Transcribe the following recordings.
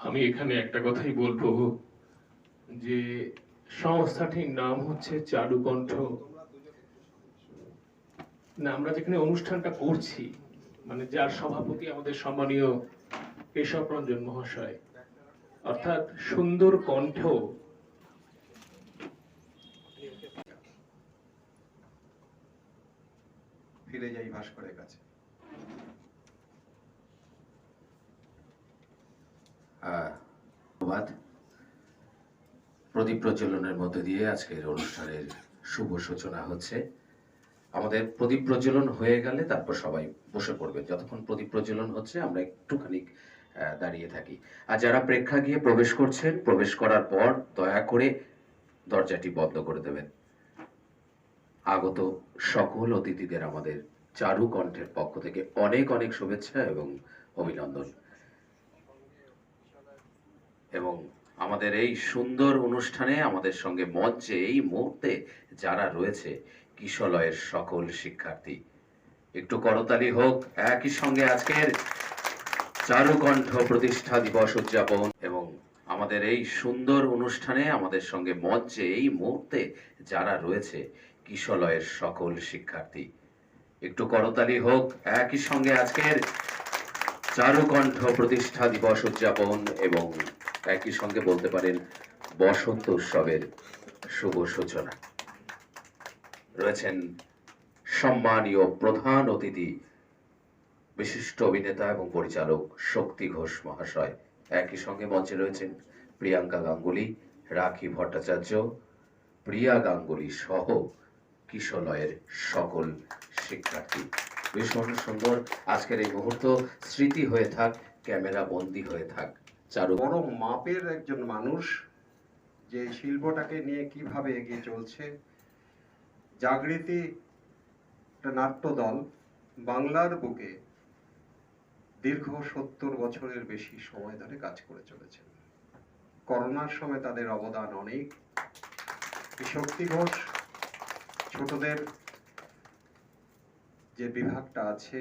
আমি এখানে একটা কথাই বলবো যে সংস্থাটির নাম হচ্ছে চারুকণ্ঠ। না, আমরা যেখানে অনুষ্ঠানটা করছি, মানে যার সভাপতি আমাদের সম্মানীয় কেশব রঞ্জন মহাশয়, অর্থাৎ সুন্দর কণ্ঠ। ফিরে যাই ভাস্করের কাছে। প্রদীপ প্রজ্বলনের মধ্য দিয়ে আজকের অনুষ্ঠানের শুভ সূচনা হচ্ছে। আমাদের প্রদীপ প্রজ্বলন হয়ে গেলে তারপর সবাই বসে পড়বে। যতক্ষণ প্রদীপ প্রজ্বলন হচ্ছে আমরা একটুখানি দাঁড়িয়ে থাকি। আর যারা প্রেক্ষাগৃহে প্রবেশ করছেন, প্রবেশ করার পর দয়া করে দরজাটি বন্ধ করে দেবেন। আগত সকল অতিথিদের আমাদের চারু কণ্ঠের পক্ষ থেকে অনেক অনেক শুভেচ্ছা এবং অভিনন্দন। এবং আমাদের এই সুন্দর অনুষ্ঠানে আমাদের সঙ্গে মঞ্চে এই মুহূর্তে যারা রয়েছে কিশলয়ের সকল শিক্ষার্থী, একটু করতালি হোক। একই সঙ্গে আজকের চারুকণ্ঠ প্রতিষ্ঠা দিবস উদযাপন এবং আমাদের এই সুন্দর অনুষ্ঠানে আমাদের সঙ্গে মঞ্চে এই মুহূর্তে যারা রয়েছে কিশলয়ের সকল শিক্ষার্থী, একটু করতালি হোক। একই সঙ্গে আজকের চারুকণ্ঠ প্রতিষ্ঠা দিবস উদযাপন এবং একই সঙ্গে বলতে পারেন বসন্ত উৎসবের শুভ সূচনা। রয়েছেন সম্মানীয় প্রধান অতিথি বিশিষ্ট অভিনেতা এবং পরিচালক শক্তি ঘোষ মহাশয়। একই সঙ্গে মঞ্চে রয়েছেন প্রিয়াঙ্কা গাঙ্গুলি, রাখি ভট্টাচার্য, প্রিয়া গাঙ্গুলি সহ কিশলয়ের সকল শিক্ষার্থী। ভীষণ সুন্দর আজকের এই মুহূর্ত স্মৃতি হয়ে থাক, ক্যামেরা বন্দী হয়ে থাক। চারু বড় মাপের একজন মানুষ যে শিল্পটাকে নিয়ে কিভাবে এগিয়ে চলছে। জাগৃতি একটা নাট্য দল বাংলার বুকে দীর্ঘ 70 বছরের বেশি সময় ধরে কাজ করে চলেছেন। করোনার সময় তাদের অবদান অনেক। শক্তি ঘোষ ছোটদের যে বিভাগটা আছে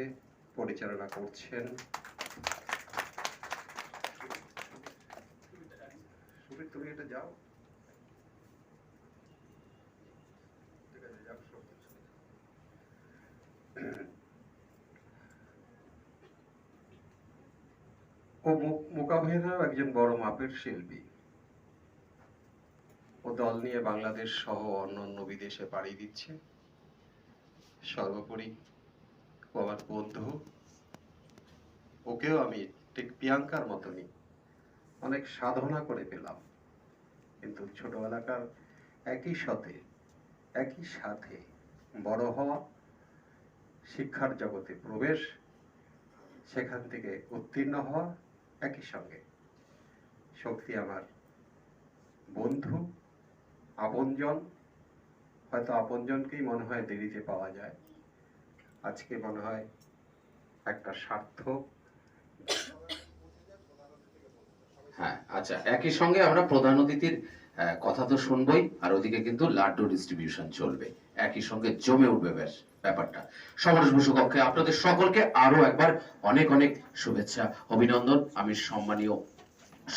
পরিচালনা করছেন। তুমি এটা যাও। ও মোকাবিলার একজন বড় মাপের শিল্পী। ও দল নিয়ে বাংলাদেশ সহ অন্যান্য বিদেশে পাড়ি দিচ্ছে। সর্বোপরি ও আমার বন্ধু। ওকেও আমি ঠিক প্রিয়াঙ্কার মতনই অনেক সাধনা করে পেলাম, কিন্তু ছোটবেলাকার একই সাথে বড় হওয়া, শিক্ষার জগতে প্রবেশ, সেখান থেকে উত্তীর্ণ হওয়া, একই সঙ্গে শক্তি আমার বন্ধু, আপনজন। হয়তো আপনজনকেই মনে হয় দেরিতে পাওয়া যায়, আজকে মনে হয় একটা সার্থক। হ্যাঁ, আচ্ছা, একই সঙ্গে আমরা প্রধান অতিথির কথা তো শুনবই, আর ওদিকে কিন্তু লাড্ডু ডিস্ট্রিবিউশন চলবে। একই সঙ্গে জমে উঠবে বেশ ব্যাপারটা। সমরেশ বসু কক্ষে আপনাদের সকলকে আরো একবার অনেক অনেক শুভেচ্ছা, অভিনন্দন। আমি সম্মানীয়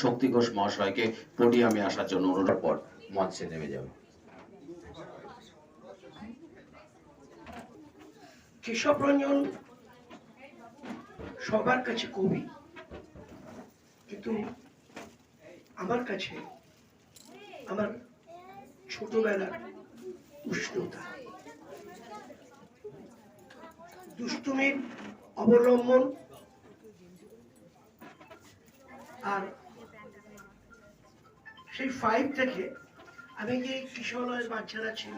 শক্তি ঘোষ মহাশয়কে পোডিয়ামে আসার জন্য অনুরোধ পর মঞ্চে নেমে যাব। কেশব রঞ্জন সবার কাছে কবি, কিন্তু আমার কাছে আমার ছোটবেলার উষ্ণতা, দুষ্টুমির অবলম্বন, আর সেই 5 থেকে আমি যে কিশোরয়ের বাচ্চারা ছিল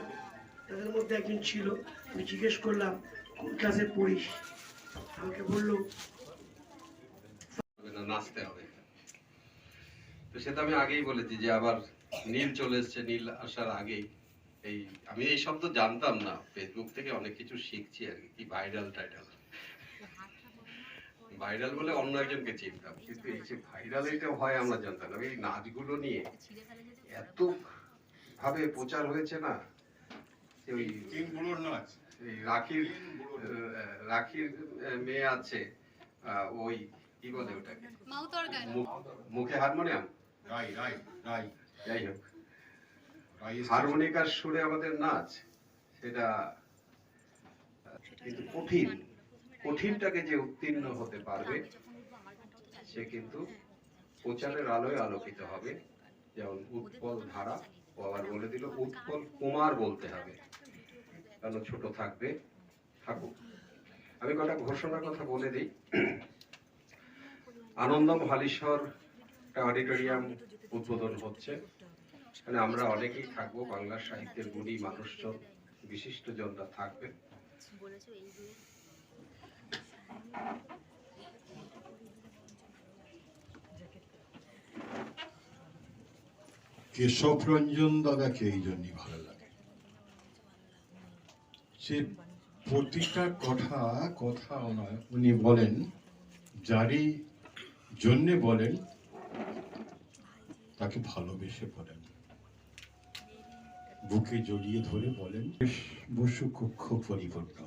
তাদের মধ্যে একজন ছিল। আমি জিজ্ঞেস করলাম কোন ক্লাসে পড়িস, আমাকে বললো নাচতে হবে। তো সেটা আমি আগেই বলেছি যে আবার নীল চলে এসছে। নীল আসার আগেই আমি এই শব্দ জানতাম না, ফেসবুক থেকে অনেক কিছু শিখছি আর কি। ভাইরাল বলে অন্য একজনকে চিনতাম, কিন্তু এই যে ভাইরাল এটা হয় আমরা জানতাম না। এই নাচগুলো নিয়ে এত ভাবে প্রচার হয়েছে না, ওই রাখির মেয়ে আছে, ওই কি বলে ওটাকে, মাউথ অর্গান, মুখে হারমোনিয়াম, রাই রাই রাই যাই হোক, রাই হারমোনিকার সুরে আমাদের নাচ, সেটা কিন্তু কঠিন। কঠিনটাকে যে উত্তীর্ণ হতে পারবে সে কিন্তু প্রচারের আলোয় আলোকিত হবে। যেমন উৎপল ধারা, ও আবার বলে দিল উৎপল কুমার বলতে হবে, কারণ ছোট থাকবে, থাকুক। আমি কটা ঘোষণার কথা বলে দিই। আনন্দম হালিশহর অডিটোরিয়াম উদ্বোধন হচ্ছে। মানে আমরা অনেকেই থাকবো, বাংলা সাহিত্যের গুণী মানুষজন, বিশিষ্টজনরা থাকবে। কেশব রঞ্জন দাদাকে এই জন্যই ভালো লাগে, সে প্রতিটা কথা উনি বলেন, যারই জন্যে বলেন তাকে ভালোবেসে বলেন, বুকে জড়িয়ে ধরে বলেন। বসু কক্ষ পরিপূর্ণ।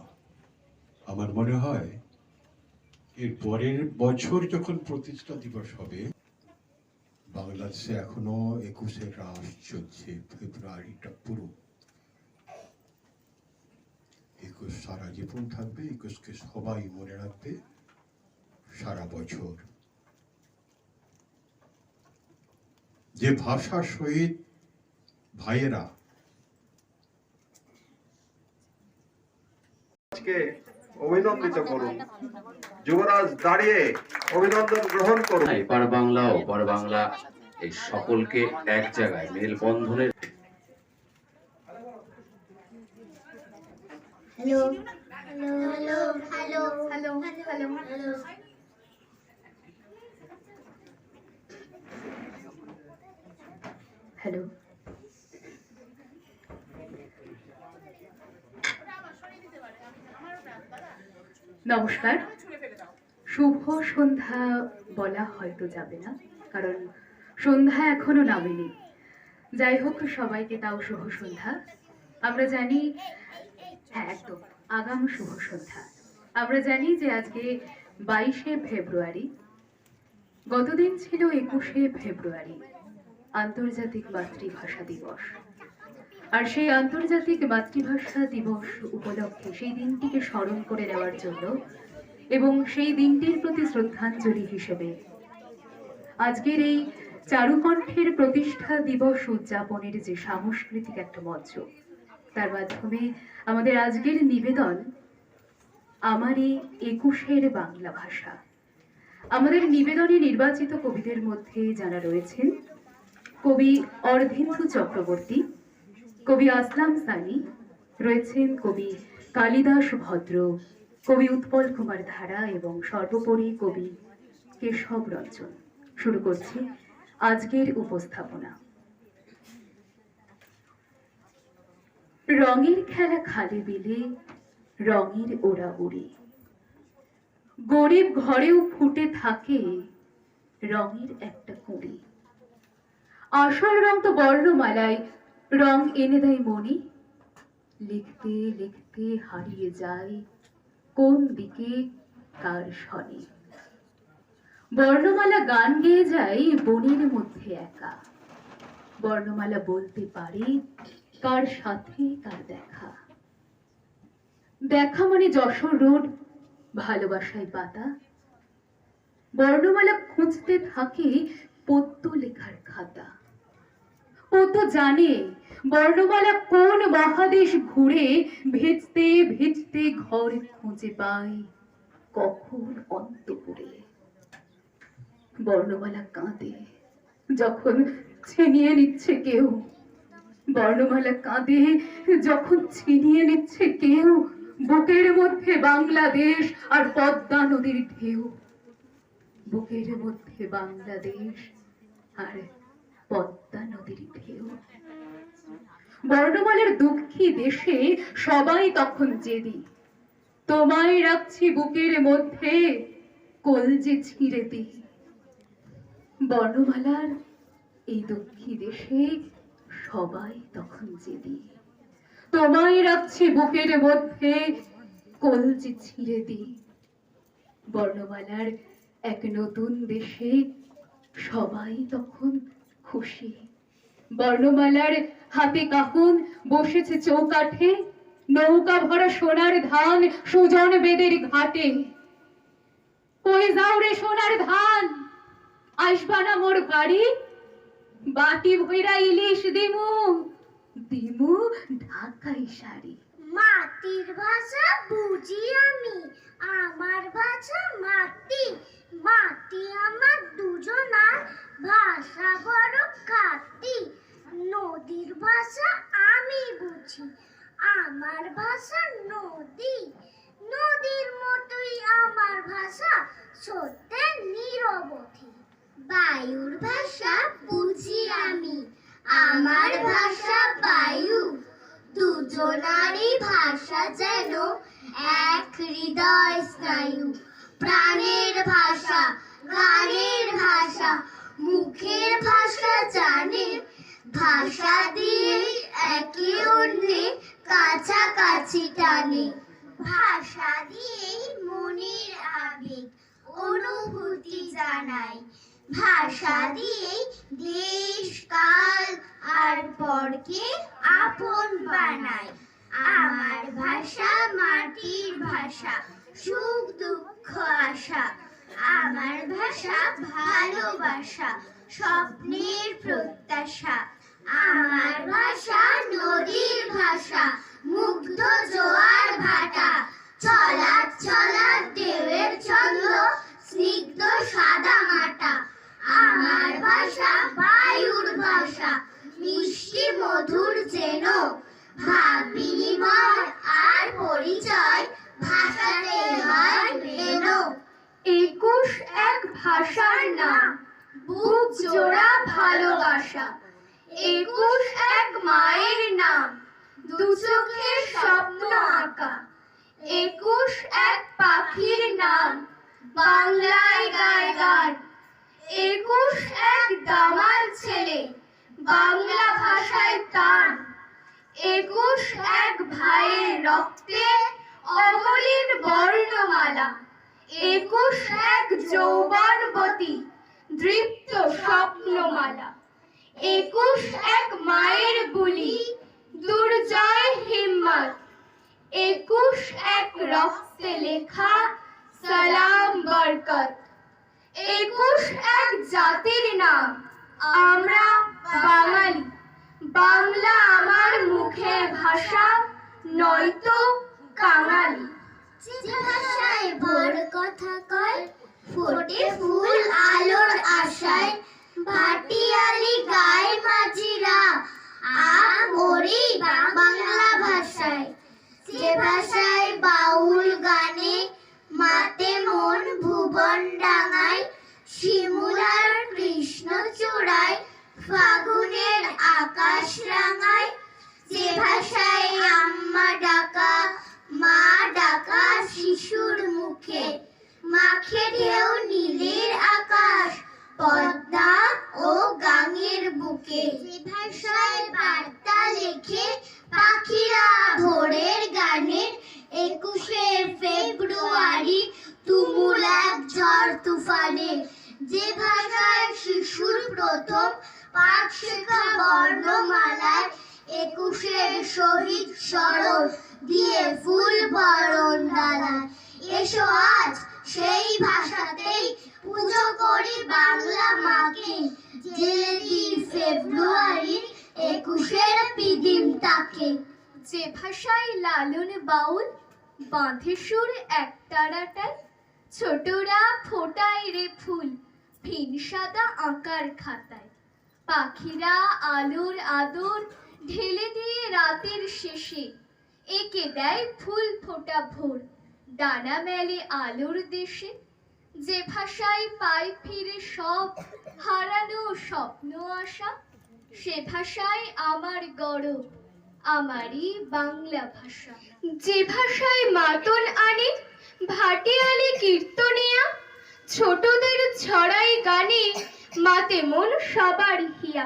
আমার মনে হয় এর পরের বছর যখন প্রতিষ্ঠা দিবস হবে, বাংলাদেশে এখনো 21শে রাস চলছে, ফেব্রুয়ারিটা পুরো 21 সারা জীবন থাকবে। 21কে সবাই মনে রাখবে সারা বছর। যে ভাষা শহীদ ভাইয়েরা আজকে অভিনন্দিত করুন। যুবরাজ দাঁড়িয়ে অভিনন্দন গ্রহণ করুন। এপার বাংলা ওপার বাংলা এই সকলকে এক জায়গায় মেলবন্ধনের hello hello hello hello hello hello hello hello. নমস্কার। শুভ সন্ধ্যা বলা হয়তো যাবে না, কারণ সন্ধ্যা এখনো নামেনি। যাই হোক, সবাইকে তাও শুভ সন্ধ্যা। আমরা জানি, হ্যাঁ একদম আগাম শুভ সন্ধ্যা। আমরা জানি যে আজকে 22শে ফেব্রুয়ারি, গতদিন ছিল 21শে ফেব্রুয়ারি, আন্তর্জাতিক মাতৃভাষা দিবস। আর সেই আন্তর্জাতিক মাতৃভাষা দিবস উপলক্ষে সেই দিনটিকে স্মরণ করে নেওয়ার জন্য এবং সেই দিনটির প্রতি শ্রদ্ধাঞ্জলি হিসেবে আজকের এই চারুকণ্ঠের প্রতিষ্ঠা দিবস উদযাপনের যে সাংস্কৃতিক একটা মঞ্চ, তার মাধ্যমে আমাদের আজকের নিবেদন আমারই 21শের বাংলা ভাষা। আমাদের নিবেদনে নির্বাচিত কবিদের মধ্যে যারা রয়েছেন, কবি অর্ধেন্দু চক্রবর্তী, কবি আসলাম সানি, রয়েছেন কবি কালিদাস ভদ্র, কবি উৎপল কুমার ধারা এবং সর্বোপরি কবি কেশব রঞ্জন। শুরু করছি আজকের উপস্থাপনা। রঙের খেলা খালে বিলে, রঙের ওড়াউড়ি, গরিব ঘরেও ফুটে থাকে রঙের একটা কুঁড়ি। আসল রং তো বর্ণমালায় রং এনে দেয় মনি, লিখতে লিখতে হারিয়ে যায় কোন দিকে কার শনি। বর্ণমালা গান গেয়ে যায় বনের মধ্যে একা, বর্ণমালা বলতে পারে কার সাথে কার দেখা। দেখা মানে যশোর রোড, ভালোবাসায় পাতা। বর্ণমালা খুঁজতে থাকে পদ্য লেখার খাতা। পদ্য জানে বর্ণমালা কোন মহাদেশ ঘুরে ভেজতে ভেজতে ঘর খুঁজে পায় কখন অন্তপুরে। বর্ণমালা কাঁদে যখন ছিনিয়ে নিচ্ছে কেউ, বর্ণমালা কাঁদে যখন ছিনিয়ে নিচ্ছে কেউ বুকের মধ্যে বাংলাদেশ আর পদ্মা নদীর ঢেউ। বুকের মধ্যে বাংলাদেশ আর পদ্মা নদীর ঢেউ। বর্ণমালার দুঃখী দেশে সবাই তখন জেদি, তোমায় রাখছি বুকের মধ্যে কলজে ছিঁড়ে দি। বর্ণমালার এই দুঃখী দেশে সবাই তখন জেদি, তোমায় রাখছি বুকের মধ্যে কলজে ছিঁড়ে দি। বর্ণমালার এক নতুন দেশে সবাই তখন খুশি। বর্ণমালার হাতে কাকুন বসেছে চৌকাঠে, নৌকা ভরা সোনার ধান সুজন বেদের ঘাটে। কই যাও রে সোনার ধান, আসবা না মোর বাড়ি? বাটি ভইরা ইলিশ দিমু, দিমু ঢাকাই শাড়ি। মাটির ভাষা বুঝি আমি, আমার ভাষা মাটি। মাটি আমার দুজনার ভাষা বড় খাঁটি। নদীর ভাষা আমি বুঝি, আমার ভাষা নদী। নদীর মতোই আমার ভাষা, সত্যি নিরবধি। বায়ুর ভাষা বুঝি আমি, আমার ভাষা বায়ু। দুজনারই ভাষা যেন এক হৃদয় স্নায়ু। প্রাণের ভাষা, গানের ভাষা, মুখের ভাষা জানে। ভাষা দিয়ে একে অন্যে কাছাকাছি টানে। ভাষা দিয়েই মনের আবেগ অনুভূতি জানাই। ভাষা দিয়েই দেশ কাল আর পরকে আপন বানাই। আমার ভাষা মাটির ভাষা, সুখ দুঃখ আশা। আমার ভাষা ভালোবাসা, স্বপ্নের প্রত্যাশা। আমার ভাষা নদীর ভাষা, মুগ্ধ জোয়ার ভাটা। চলার চলার ঢেউয়ের ছন্দ, স্নিগ্ধ সাদা মাটা। আমার ভাষা বায়ুর ভাষা, মিষ্টি মধুর যেন। ভাব বিনিময় আর পরিচয় ভাষাতে হয় মেন। 21 এক ভাষার নাম, বুক জোড়া ভালোবাসা। 21 এক মায়ের নাম, দু চোখের স্বপ্ন আঁকা। 21 এক পাখির নাম, বাংলায় গায় গান। 21 এক দামাল ছেলে, বাংলা ভাষায় তান। 21 এক ভাইয়ের রক্তে অমলিন বর্ণমালা। 21 এক যৌবনবতী, দৃপ্ত স্বপ্নমালা। 21 এক মায়ের বুলি, দুর্জয় হিম্মত। 21 এক রক্তে লেখা, সালাম বরকত। 21 এক জাতির নাম, আমরা বাঙালি। বাংলা আমার মুখের ভাষা, নয়তো কাঙালি। যে ভাষায় ভোর কথা কয়, ফোটে ফুল আলোর আশায়। ভাটিয়ালি গায় মাঝিরা, আমরি বাংলা ভাষায়। যে ভাষায় বাউল গানে মাতে মন ভুবন ডাঙায়। শিমুলার কৃষ্ণ চূড়ায়, ফাগুনের আকাশ রাঙায়। যে ভাষায় আম্মা ডাকা, মা ডাকা শিশুর মুখে। মাখে ঢেউ নীলের আকাশ, পদ্মা ও গাঙের বুকে। যে ভাষায় বার্তা লেখে পাখিরা ভোরের গানে। 21শে ফেব্রুয়ারি তুমুল এক ঝড় তুফানে। যে ভাষায় শিশুর প্রথম পাঠ শেখা বর্ণমালায়। 21শে শহীদ স্মরণ দিয়ে ফুল বরণ ডালায়। এসো আজ সেই ভাষাতেই পুজো করি বাংলা মাকে। জেলে দিই ফেব্রুয়ারির 21শে পিদিম তাকে। যে ভাষায় লালন বাউল বাঁধে সুর এক তারাটায়। ছোটরা ফোটায় রে ফুল ভিন সাদা আঁকার খাতায়। পাখিরা আলোর আদর ঢেলে দিয়ে রাতের শেষে। একে দেয় ফুল ফোটা ভোর, ডানা মেলে আলোর দেশে। যে ভাষায় পাই ফিরে সব হারানো স্বপ্ন আশা। সে ভাষায় আমার গৌরব, আমারই বাংলা ভাষা। যে ভাষায় মাতন আনে ভাটিয়ালি কীর্তনিয়া। ছোটদের ছড়াই গানে মাতে মন সবার হিয়া।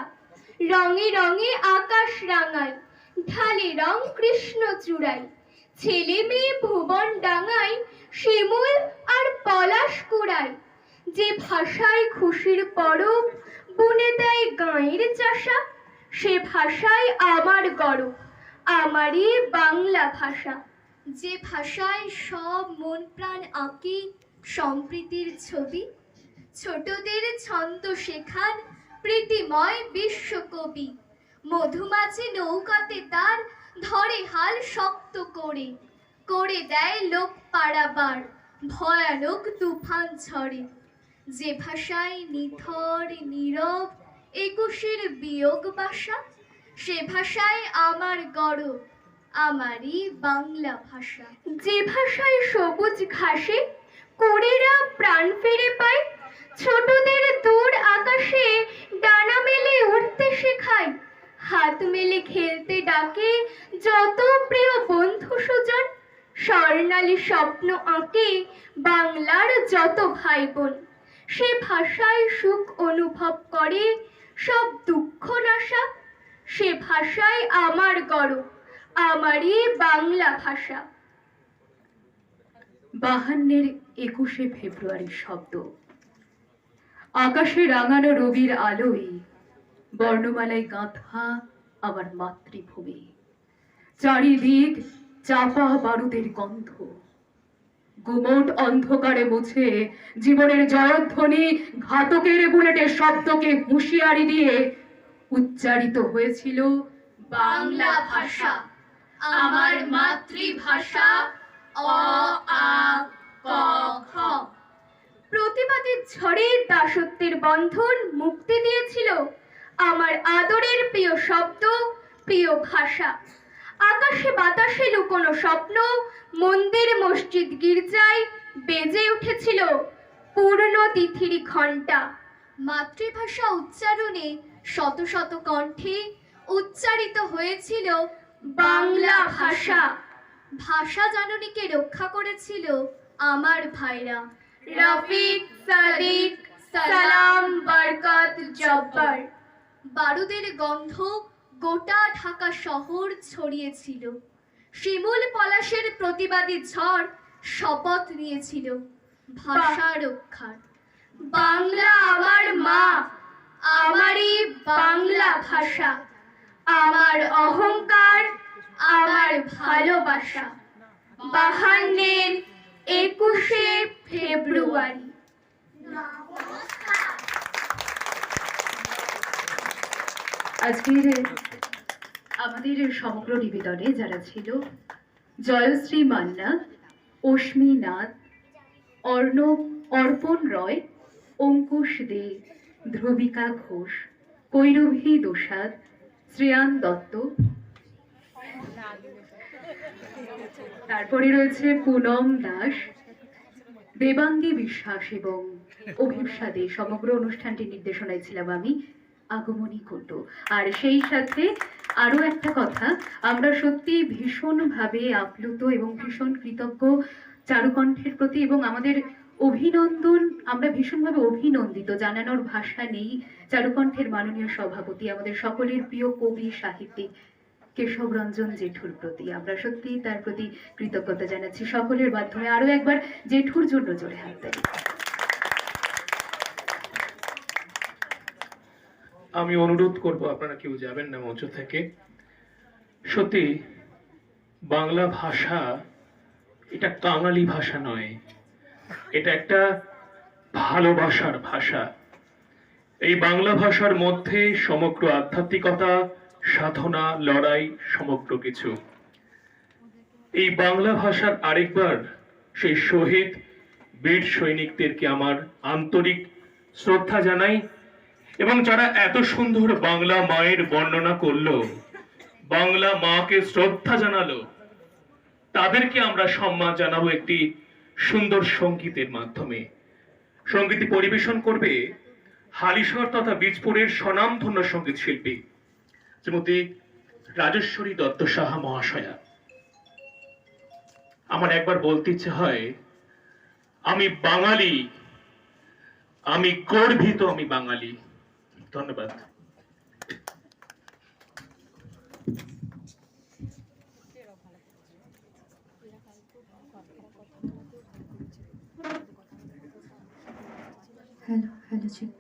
রঙে রঙে আকাশ রাঙায়, ঢালে রং কৃষ্ণ চূড়ায়। ছেলে মেয়ে ভুবন ডাঙায়, শিমুল আর পলাশ কুড়ায়। যে ভাষায় খুশির পরব বুনে দেয় গাঁয়ের চাষা, সে ভাষায় আমার গর্ব, আমারই বাংলা ভাষা। যে ভাষায় সব মন প্রাণ আঁকি সম্প্রীতির ছবি, ছোটদের ছন্দ শেখান প্রীতিময় বিশ্বকবি। মধুমাছি নৌকাতে তার ধরে হাল শক্ত করে, করে দেয় লোক পারাবার ভয়ানক তুফান ঝড়ে। যে ভাষায় নিথর নীরব একুশের বিয়োগ বাসা, সে ভাষায় আমার গর্ব, আমারই বাংলা ভাষা। যে ভাষায় সবুজ ঘাসে কোরেরা প্রাণ ফিরে পায়, ছোটদের দূর আকাশে ডানা মেলে উঠতে শেখায়, হাত মেলে খেলতে ডাকে যত প্রিয় বন্ধু সুজন, স্বর্ণালী স্বপ্ন আঁকে বাংলার যত ভাই বোন। সে ভাষায় সুখ অনুভব করে সব দুঃখ নাশা, সে ভাষায় আমার গর্ব, আমারই বাংলা ভাষা। 52-এর 21শে ফেব্রুয়ারির শব্দ, আকাশে রাঙানো রবির আলোয় বর্ণমালায় গাঁথা আমার মাতৃভূমি। চারিদিক চাপা বারুদের গন্ধ, গুমট অন্ধকারে মুছে জীবনের জয়ধ্বনি ঘাতকের বুলেটের শব্দকে হুঁশিয়ারি দিয়ে উচ্চারিত হয়েছিল বাংলা ভাষা, আমার মাতৃভাষা। অ আ ক খ। প্রতিবাদের ঝড়ে দাসত্বের বন্ধন মুক্তি দিয়েছিল আমার আদরের প্রিয় শব্দ, প্রিয় ভাষা। আকাশে বাতাসে লুকোনো স্বপ্ন মন্দির মসজিদ গির্জায় বেজে উঠেছিল পূর্ণ তিথির ঘণ্টা। মাতৃভাষা উচ্চারণে শত শত কণ্ঠে উচ্চারিত হয়েছিল বাংলা ভাষা। ভাষা জননীকে রক্ষা করেছিল আমার ভাইরা রফিক, সাদিক, সালাম, বরকত, জব্বার। বারুদের গন্ধ গোটা ঢাকা শহর ছড়িয়েছিল। শিমুল পলাশের প্রতিবাদী ঝড় শপথ নিয়েছিল ভাষা রক্ষার। বাংলা আমার মা, আমারই বাংলা ভাষা, আমার অহংকার, আমার ভালোবাসা। 52-এর 21শে ফেব্রুয়ারি। আজকের আমাদের সমগ্র নিবেদনে যারা ছিল জয়শ্রী মান্না, অশ্মি নাথ, অর্ণব, অর্পণ রয়, অঙ্কুশ দে, ধ্রুবিকা ঘোষ, কৈরভী দোসাদ, শ্রেয়ান দত্ত, তারপরে রয়েছে পুনম দাস, দেবাঙ্গী বিশ্বাস এবং অভিপ্সা দে। সমগ্র অনুষ্ঠানটির নির্দেশনায় ছিলাম আমি, আগমনী কুণ্ডু। আর সেই সাথে আরো একটা কথা, আমরা সত্যি ভীষণভাবে আপ্লুত এবং ভীষণ কৃতজ্ঞ চারুকণ্ঠের প্রতি, এবং আমাদের অভিনন্দন, আমরা ভীষণভাবে অভিনন্দিত, জানানোর ভাষা নেই চারুকণ্ঠের মাননীয় সভাপতি, আমাদের সকলের প্রিয় কবি সাহিত্যিক কেশব রঞ্জন জেঠুর প্রতি। আমরা সত্যি তার প্রতি কৃতজ্ঞতা জানাচ্ছি সকলের মাধ্যমে। আরো একবার জেঠুর জন্য জোরে হাততালি। আমি অনুরোধ করব আপনারা কেউ যাবেন না মঞ্চ থেকে। সত্যি বাংলা ভাষা এটা কাঙালি ভাষা নয়, এটা একটা ভালোবাসার ভাষা। এই বাংলা ভাষার মধ্যে সমগ্র আধ্যাত্মিকতা, সাধনা, লড়াই, সমগ্র কিছু। এই বাংলা ভাষার আরেকবার সেই শহীদ বীর সৈনিকদেরকে আমার আন্তরিক শ্রদ্ধা জানাই, এবং যারা এত সুন্দর বাংলা মায়ের বর্ণনা করলো, বাংলা মাকে শ্রদ্ধা জানালো, তাদেরকে আমরা সম্মান জানাবো একটি সুন্দর সঙ্গীতের মাধ্যমে। সঙ্গীত পরিবেশন করবে হালিশহর তথা বীজপুরের স্বনামধন্য সঙ্গীত শিল্পী শ্রীমতী রাজেশ্বরী দত্ত সাহা মহাশয়া। আমার একবার বলতে ইচ্ছে হয়, আমি বাঙালি, আমি গর্বিত, আমি বাঙালি। ধন্যবাদ। Hello check.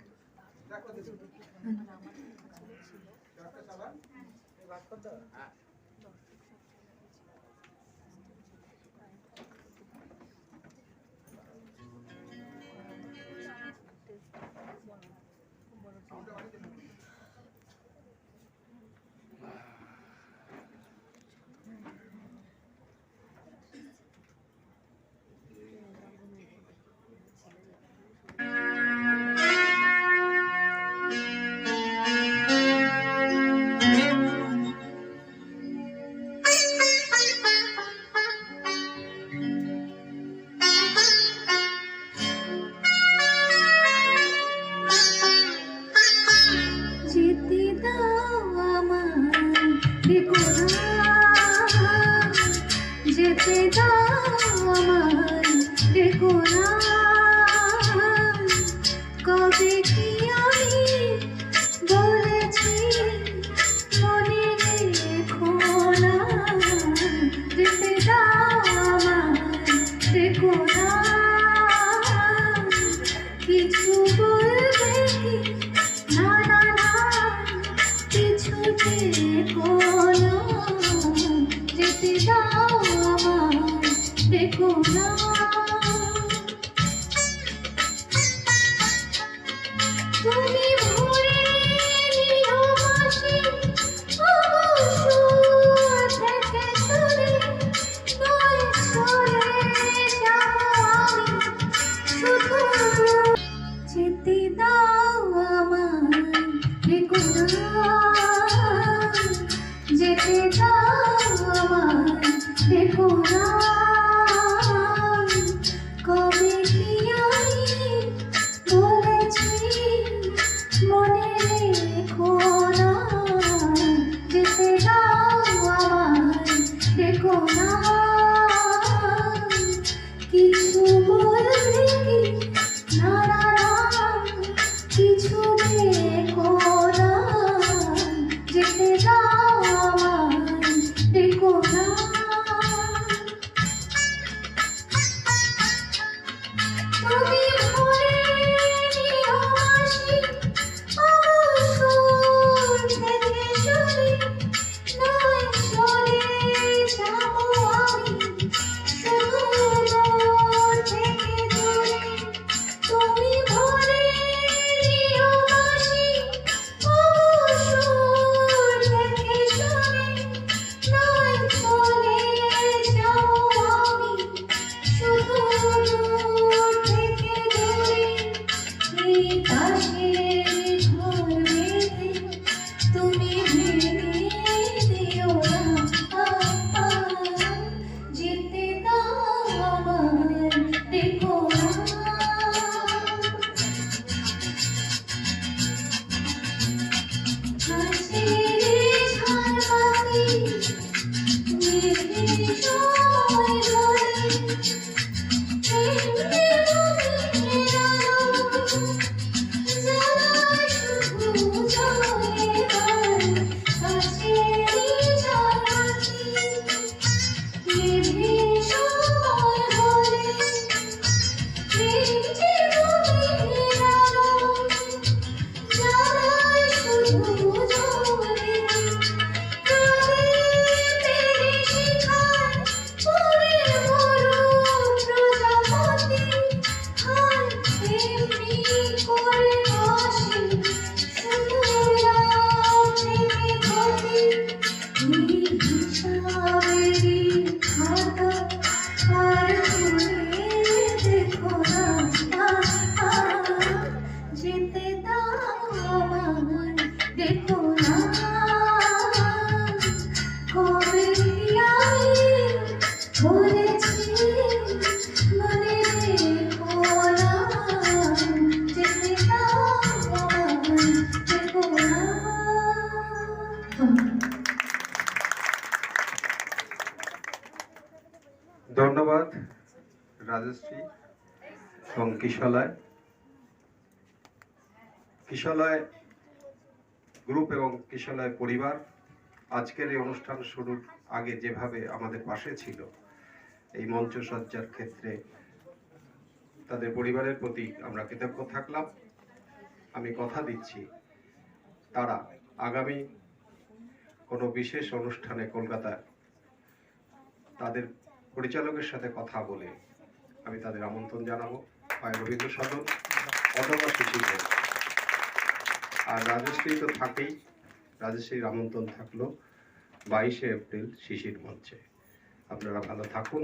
যেতে দাও আমায় দেখো না, যেতে দাও আমায় দেখো না, কবে কি আমি বলেছি মনে রেখো না, যেতে দাও আমায় দেখো না, কিছু বলবে কি না না না, কিছু দেখো না, যেতে দাও আমায় দেখো না। তুমি ভরে নিও বাঁশি, সুর থেকে সুরে, নয় চলে যাবো আমি শুধু। যেতে দাও আমায় দেখো না, যেতে দাও আমায় দেখো না, কবে কি আমি বলেছি মনে রেখো না, যেতে দাও আমায় দেখো না, কিছু বলবে কি না না না, কিছু দেখো না, যেতে দাও আমায় দেখো না। তুমি ভরে নিও বাঁশি, সুর থেকে সুরে, নয় চলে যাবো আমি শুধু দূর থেকে দূরে। তুমি ভরে নিও বাঁশি, সুর থেকে সুরে, নয় চলে যাবো আমি শুধু দূর থেকে দূরে। এই পাশের ঘর বেঁধে তুমি ভেঙে দিও না, যেতে দাও আমায় দেখো না। হাসির ঝালকাঠি মেঘে সময় ধরে, প্রেমে মনের আলো জ্বালায় শুধু জ্বলে যায়। হাসির ঝালকাঠি মেঘে সময় ধরে, প্রেমে মনের আলো জ্বালায় শুধু জ্বলে। প্রেমের শিখায় পড়ে মরু প্রজাপতি, হায় এমনি করে বসে শুধু লাউ থেকে ক্ষতি। এই হিসাবেরই খাতা আর খুলে দেখো না, যেতে দাও আমায় দেখো না, কবে কি আমি বলেছি মনে রেখো না, যেতে দাও আমায় দেখো না। ধন্যবাদ রাজশ্রী এবং কিশলয়। কিশলয় গ্রুপ এবং কিশলয় পরিবার আজকের এই অনুষ্ঠান শুরুর আগে যেভাবে আমাদের পাশে ছিল এই মঞ্চসজ্জার ক্ষেত্রে, তাদের পরিবারের প্রতি আমরা কৃতজ্ঞ থাকলাম। আমি কথা দিচ্ছি তারা আগামী কোনো বিশেষ অনুষ্ঠানে কলকাতায় তাদের পরিচালকের সাথে কথা বলে আমি তাদের আমন্ত্রণ জানাবো, হয় রবীন্দ্র সদন অথবা শিশির মঞ্চ। আর রাজশ্রী তো থাকেই, রাজশ্রীর আমন্ত্রণ থাকলো 22শে এপ্রিল শিশির মঞ্চে। আপনারা ভালো থাকুন,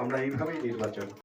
আমরা এইভাবেই নির্বাচন